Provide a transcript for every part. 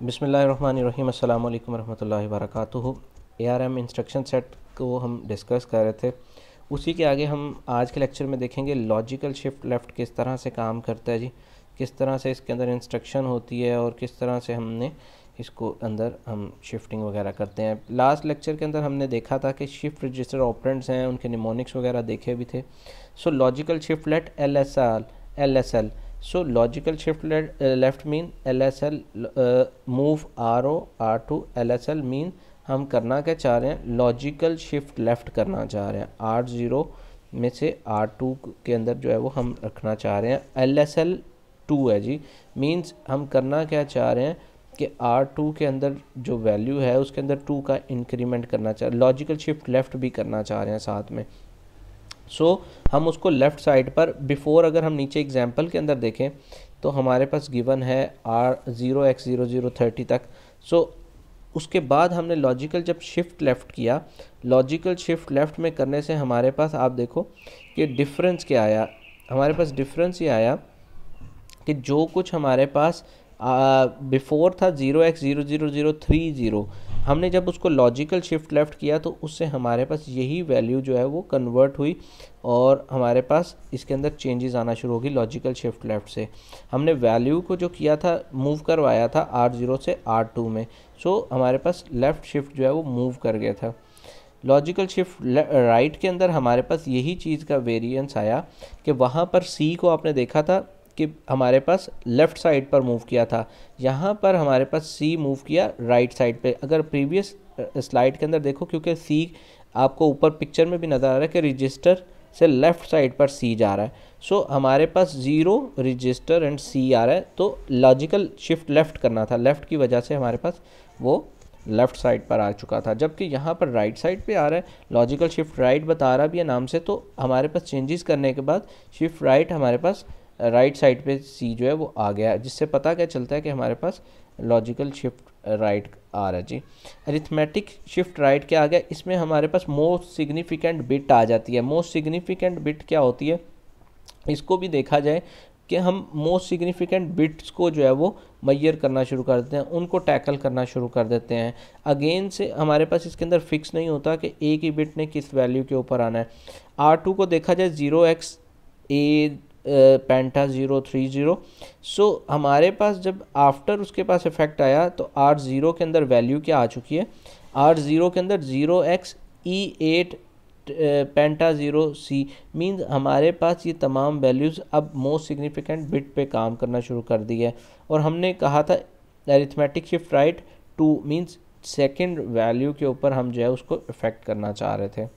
बिस्मिल्लाहिर्रहमानिर्रहीम अस्सलाम वालेकुम रहमतुल्लाहि व बरकातुहू। ARM इंस्ट्रक्शन सेट को हम डिस्कस कर रहे थे, उसी के आगे हम आज के लेक्चर में देखेंगे लॉजिकल शिफ्ट लेफ़्ट किस तरह से काम करता है जी, किस तरह से इसके अंदर इंस्ट्रक्शन होती है और किस तरह से हमने इसको अंदर हम शिफ्टिंग वगैरह करते हैं। लास्ट लेक्चर के अंदर हमने देखा था कि शिफ्ट रजिस्टर ऑपरेंड्स हैं, उनके निमोनिक्स वगैरह देखे भी थे। सो logical shift left LSL. So logical shift left mean LSL move RO R2 LSL mean हम करना क्या चाह रहे हैं, लॉजिकल शिफ्ट लेफ़्ट करना चाह रहे हैं। R0 में से R2 के अंदर जो है वो हम रखना चाह रहे हैं। LSL 2 है जी, मींस हम करना क्या चाह रहे हैं कि R2 के अंदर जो वैल्यू है उसके अंदर 2 का इंक्रीमेंट करना चाह रहे हैं, लॉजिकल शिफ्ट लेफ़्ट भी करना चाह रहे हैं साथ में। हम उसको लेफ़्ट साइड पर बिफोर, अगर हम नीचे एग्जांपल के अंदर देखें तो हमारे पास गिवन है R0x0030 तक। उसके बाद हमने लॉजिकल जब शिफ्ट लेफ़्ट किया, लॉजिकल शिफ्ट लेफ़्ट में करने से हमारे पास आप देखो कि डिफरेंस क्या आया। हमारे पास डिफरेंस ये आया कि जो कुछ हमारे पास बिफोर था 0x000030, हमने जब उसको लॉजिकल शिफ्ट लेफ़्ट किया तो उससे हमारे पास यही वैल्यू जो है वो कन्वर्ट हुई और हमारे पास इसके अंदर चेंजेस आना शुरू होगी। लॉजिकल शिफ्ट लेफ़्ट से हमने वैल्यू को जो किया था, मूव करवाया था R0 से R2 में। हमारे पास लेफ़्ट शिफ्ट जो है वो मूव कर गया था। लॉजिकल शिफ्ट राइट के अंदर हमारे पास यही चीज़ का वेरिएंस आया कि वहाँ पर C को आपने देखा था कि हमारे पास लेफ़्ट साइड पर मूव किया था, यहाँ पर हमारे पास C मूव किया राइट साइड पे। अगर प्रीवियस स्लाइड के अंदर देखो, क्योंकि C आपको ऊपर पिक्चर में भी नज़र आ रहा है कि रजिस्टर से लेफ़्ट साइड पर C जा रहा है। हमारे पास 0 रजिस्टर एंड C आ रहा है, तो लॉजिकल शिफ्ट लेफ़्ट करना था, लेफ़्ट की वजह से हमारे पास वो लेफ़्ट साइड पर आ चुका था, जबकि यहाँ पर राइट साइड पे आ रहा है। लॉजिकल शिफ्ट राइट बता रहा भी है नाम से, तो हमारे पास चेंजेस करने के बाद शिफ्ट राइट हमारे पास राइट साइड पे C जो है वो आ गया, जिससे पता क्या चलता है कि हमारे पास लॉजिकल शिफ्ट राइट आ रहा है जी। अरिथमेटिक शिफ्ट राइट क्या आ गया, इसमें हमारे पास मोस्ट सिग्निफिकेंट बिट आ जाती है। मोस्ट सिग्निफिकेंट बिट क्या होती है, इसको भी देखा जाए कि हम मोस्ट सिग्निफिकेंट बिट्स को जो है वो मैयर करना शुरू कर देते हैं, उनको टैकल करना शुरू कर देते हैं। अगेन से हमारे पास इसके अंदर फिक्स नहीं होता कि एक ही बिट ने किस वैल्यू के ऊपर आना है। R2 को देखा जाए 0x पेंटा 030। हमारे पास जब आफ्टर उसके पास इफेक्ट आया तो R0 के अंदर वैल्यू क्या आ चुकी है, R0 के अंदर 0xE8 पेंटा 0C, मीन्स हमारे पास ये तमाम वैल्यूज़ अब मोस्ट सिग्निफिकेंट बिट पे काम करना शुरू कर दी है। और हमने कहा था arithmetic shift right 2 means second value के ऊपर हम जो है उसको इफेक्ट करना चाह रहे थे।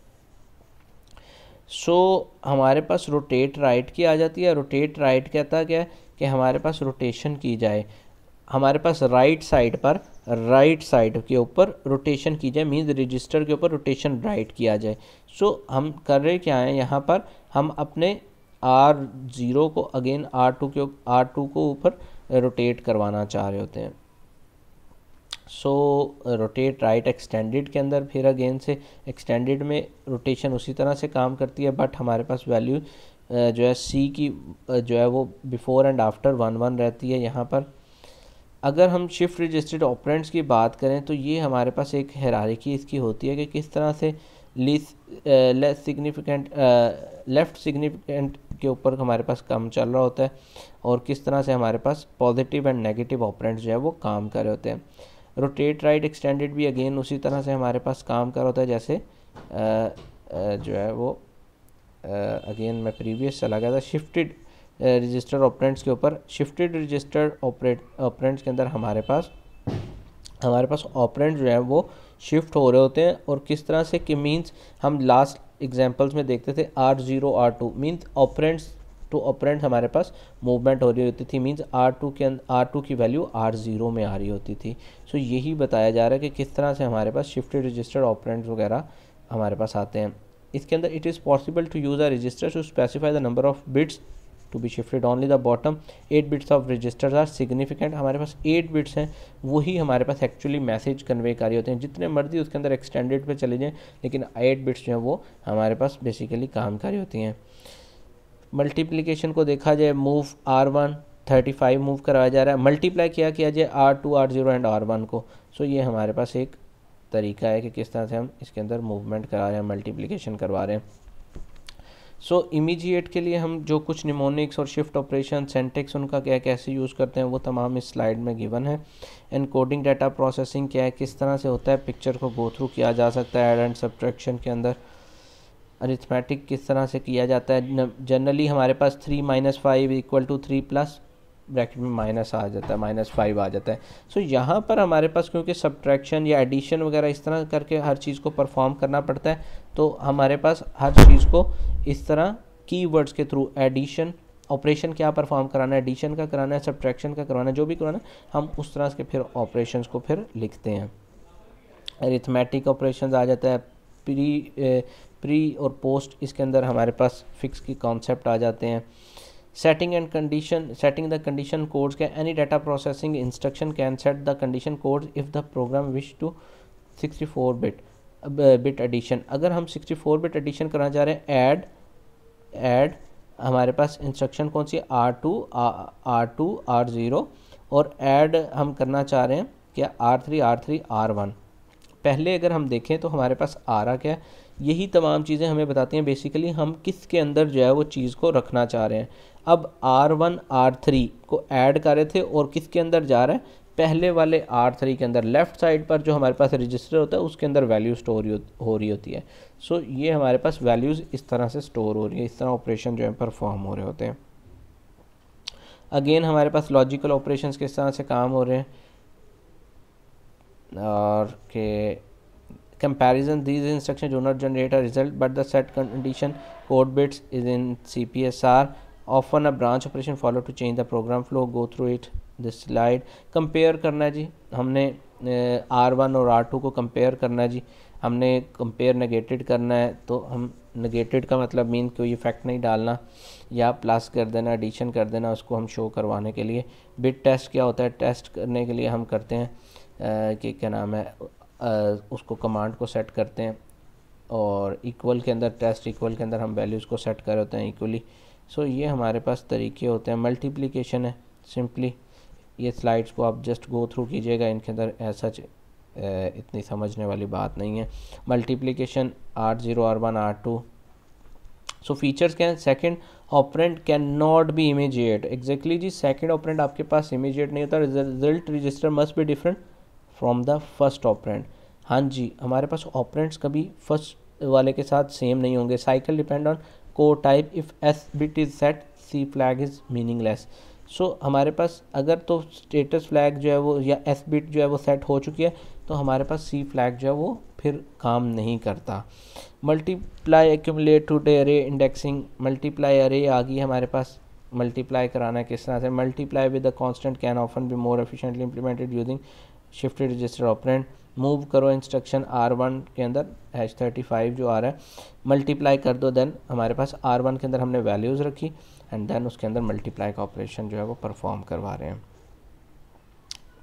हमारे पास रोटेट राइट की आ जाती है। रोटेट राइट कहता क्या है कि हमारे पास रोटेशन की जाए, हमारे पास राइट साइड पर, राइट साइड के ऊपर रोटेशन की जाए, मीन्स रजिस्टर के ऊपर रोटेशन राइट किया जाए। हम कर रहे क्या हैं, यहाँ पर हम अपने R0 को अगेन R2 को ऊपर रोटेट करवाना चाह रहे होते हैं। रोटेट राइट एक्सटेंडेड के अंदर फिर अगेन से एक्सटेंडेड में रोटेशन उसी तरह से काम करती है, बट हमारे पास वैल्यू जो है C की जो है वो बिफोर एंड आफ्टर 1 रहती है। यहाँ पर अगर हम शिफ्ट रजिस्टर्ड ऑपरेंड्स की बात करें तो ये हमारे पास एक हायरार्की इसकी होती है कि किस तरह से लेस सिग्निफिकेंट लेफ़्ट सिग्निफिकेंट के ऊपर हमारे पास काम चल रहा होता है और किस तरह से हमारे पास पॉजिटिव एंड नेगेटिव ऑपरेंड्स जो है वो काम कर रहे होते हैं। रोटेट राइट एक्सटेंडेड भी अगेन उसी तरह से हमारे पास काम कर रहा होता है, जैसे जो है वो अगेन मैं प्रीवियस चला गया था शिफ्टेड रजिस्टर ऑपरेंड्स के ऊपर। शिफ्टेड रजिस्टर ऑपरेंड्स के अंदर हमारे पास ऑपरेंड जो है वो शिफ्ट हो रहे होते हैं, और किस तरह से कि मीन्स हम लास्ट एग्जांपल्स में देखते थे R0 R2 means operands to operand हमारे पास मूवमेंट हो रही होती थी, मीन्स R2 की वैल्यू R0 में आ रही होती थी। यही बताया जा रहा है कि किस तरह से हमारे पास शिफ्टेड रजिस्टर ऑपरेंड्स वगैरह हमारे पास आते हैं। इसके अंदर it is possible to use a register to specify the number of bits to be shifted, only the bottom 8 bits of registers are significant. हमारे पास 8 बिट्स हैं, वही हमारे पास एक्चुअली मैसेज कन्वे कर रहे होते हैं। जितने मर्जी उसके अंदर एक्सटेंडेड पे चले जाएं, लेकिन 8 बिट्स जो हैं वो हमारे पास बेसिकली काम कर रही होती हैं। मल्टीप्लिकेशन को देखा जाए, मूव R1 35 मूव करवाया जा रहा है, मल्टीप्लाई किया जाए R2 R0 एंड R1 को। सो ये हमारे पास एक तरीका है कि किस तरह से हम इसके अंदर मूवमेंट करा रहे हैं, मल्टीप्लिकेशन करवा रहे हैं। सो इमीडिएट के लिए हम जो कुछ निमोनिक्स और शिफ्ट ऑपरेशन सिंटैक्स उनका क्या कैसे यूज़ करते हैं वो तमाम इस स्लाइड में गिवन है। एनकोडिंग डाटा प्रोसेसिंग क्या है, किस तरह से होता है, पिक्चर को गो थ्रू किया जा सकता है ऐड एंड सब्ट्रैक्शन के अंदर, अरिथमेटिक किस तरह से किया जाता है। जनरली हमारे पास 3 - 5 = 3 प्लस ब्रैकेट में माइनस आ जाता है, -5 आ जाता है। सो यहाँ पर हमारे पास क्योंकि सब्ट्रैक्शन या एडिशन वगैरह इस तरह करके हर चीज़ को परफॉर्म करना पड़ता है, तो हमारे पास हर चीज़ को इस तरह कीवर्ड्स के थ्रू एडिशन ऑपरेशन क्या परफॉर्म कराना है, एडिशन का कराना है, सब्ट्रैक्शन का करवाना है, जो भी करवाना है, हम उस तरह के फिर ऑपरेशंस को फिर लिखते हैं। अरिथमेटिक ऑपरेशंस आ जाता है, प्री और पोस्ट, इसके अंदर हमारे पास फिक्स की कॉन्सेप्ट आ जाते हैं। सेटिंग द कंडीशन कोड्स के any data processing instruction can set the condition codes if the program wish to 64 bit addition. अगर हम 64 बिट एडिशन करना चाह रहे हैं, ऐड हमारे पास इंस्ट्रक्शन कौन सी, R2 R0, और ऐड हम करना चाह रहे हैं क्या R3 R1। पहले अगर हम देखें तो हमारे पास आ रहा क्या है, यही तमाम चीज़ें हमें बताती हैं बेसिकली हम किसके अंदर जो है वो चीज़ को रखना चाह रहे हैं। अब R1 R3 को ऐड कर रहे थे और किसके अंदर जा रहा है, पहले वाले R3 के अंदर लेफ़्ट साइड पर जो हमारे पास रजिस्टर होता है उसके अंदर वैल्यू स्टोर हो रही होती है। सो ये हमारे पास वैल्यूज़ इस तरह से स्टोर हो रही है, इस तरह ऑपरेशन जो है परफॉर्म हो रहे होते हैं। अगेन हमारे पास लॉजिकल ऑपरेशंस किस तरह से काम हो रहे हैं, और के comparison, these instructions do not generate a result but the set condition code bits is in CPSR. Often a branch operation follow to change the program flow. Go through it this slide. compare करना है जी, हमने R1 और R2 को compare करना है जी, हमने compare negated करना है, तो हम negated का मतलब मीन कोई इफेक्ट नहीं डालना या प्लस कर देना, एडिशन कर देना, उसको हम शो करवाने के लिए। बिट टेस्ट क्या होता है, टेस्ट करने के लिए हम करते हैं कि क्या नाम है, उसको कमांड को सेट करते हैं, और इक्वल के अंदर टेस्ट इक्वल के अंदर हम वैल्यूज़ को सेट कर होते हैं इक्वली। सो ये हमारे पास तरीके होते हैं। मल्टीप्लिकेशन है, सिंपली ये स्लाइड्स को आप जस्ट गो थ्रू कीजिएगा, इनके अंदर ऐसा इतनी समझने वाली बात नहीं है। Multiplication R0 R1 R2। सो फीचर्स क्या हैं, second operand can not be immediate. Exactly जी, सेकंड ऑपरेंड आपके पास इमीडिएट नहीं होता। Result register must be different from the first operand. हाँ जी, हमारे पास ऑपरेंड्स कभी फर्स्ट वाले के साथ सेम नहीं होंगे। Cycle depend on code type, if S bit is set C flag is meaningless. So हमारे पास अगर तो स्टेटस फ्लैग जो है वो या एस बिट जो है वो सेट हो चुकी है, तो हमारे पास सी फ्लैग जो है वो फिर काम नहीं करता। मल्टीप्लाई एक्यूमुलेट टू अरे इंडेक्सिंग, मल्टीप्लाई अरे आ गई हमारे पास, मल्टीप्लाई कराना है किस तरह से, multiply with the constant can often be more efficiently implemented using shifted register operand. Move करो इंस्ट्रक्शन R1 के अंदर #35 जो आ रहा है, मल्टीप्लाई कर दो, देन हमारे पास R1 के अंदर हमने वैल्यूज़ रखी एंड देन उसके अंदर मल्टीप्लाई का ऑपरेशन जो है वो परफॉर्म करवा रहे हैं।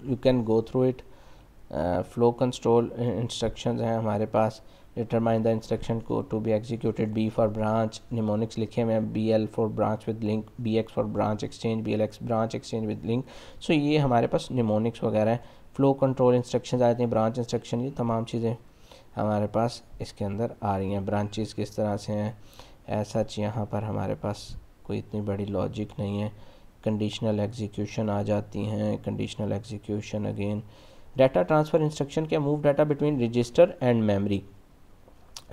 You can go through it. Flow control instructions हैं हमारे पास। डिटरमाइन द इंस्ट्रक्शन को to be executed, B for branch, mnemonics लिखे हुए हैं, BL for branch with link, BX for branch exchange, BLX branch exchange with link. So ये हमारे पास mnemonics वगैरह हैं। फ्लो कंट्रोल इंस्ट्रक्शंस आते हैं, ब्रांच इंस्ट्रक्शन, ये तमाम चीज़ें हमारे पास इसके अंदर आ रही हैं। ब्रांचेस किस तरह से हैं, ऐसा यहाँ पर हमारे पास कोई इतनी बड़ी लॉजिक नहीं है। कंडीशनल एग्जीक्यूशन आ जाती हैं, conditional execution again. Data transfer instruction क्या, move data between register and memory.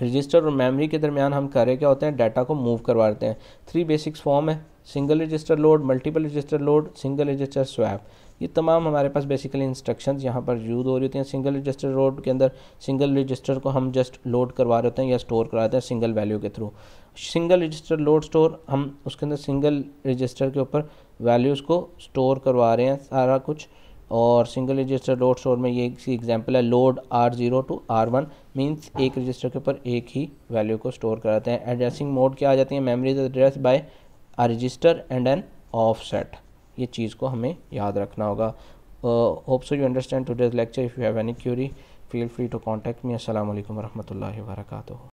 Register और मेमोरी के दरमियान हम कर रहे क्या होते हैं, डाटा को मूव करवाते हैं। 3 बेसिक्स फॉर्म है, single register load, multiple register load, single register swap. ये तमाम हमारे पास बेसिकली इंस्ट्रक्शंस यहाँ पर यूज़ हो रही होती हैं। सिंगल रजिस्टर लोड के अंदर सिंगल रजिस्टर को हम जस्ट लोड करवा रहे होते हैं या स्टोर कराते हैं सिंगल वैल्यू के through. Single register load store, हम उसके अंदर सिंगल रजिस्टर के ऊपर वैल्यूज़ को स्टोर करवा रहे हैं सारा कुछ। और सिंगल रजिस्टर लोड स्टोर में ये एक एग्जांपल है, load R0 to R1 means एक रजिस्टर के ऊपर एक ही वैल्यू को स्टोर कराते हैं। एड्रेसिंग मोड क्या आ जाती है, memory address by a register and an offset. ये चीज़ को हमें याद रखना होगा। Hope so you understand today's lecture. If you have any query feel free to contact me. अस्सलाम वालेकुम रहमतुल्लाहि व बरकातुहू।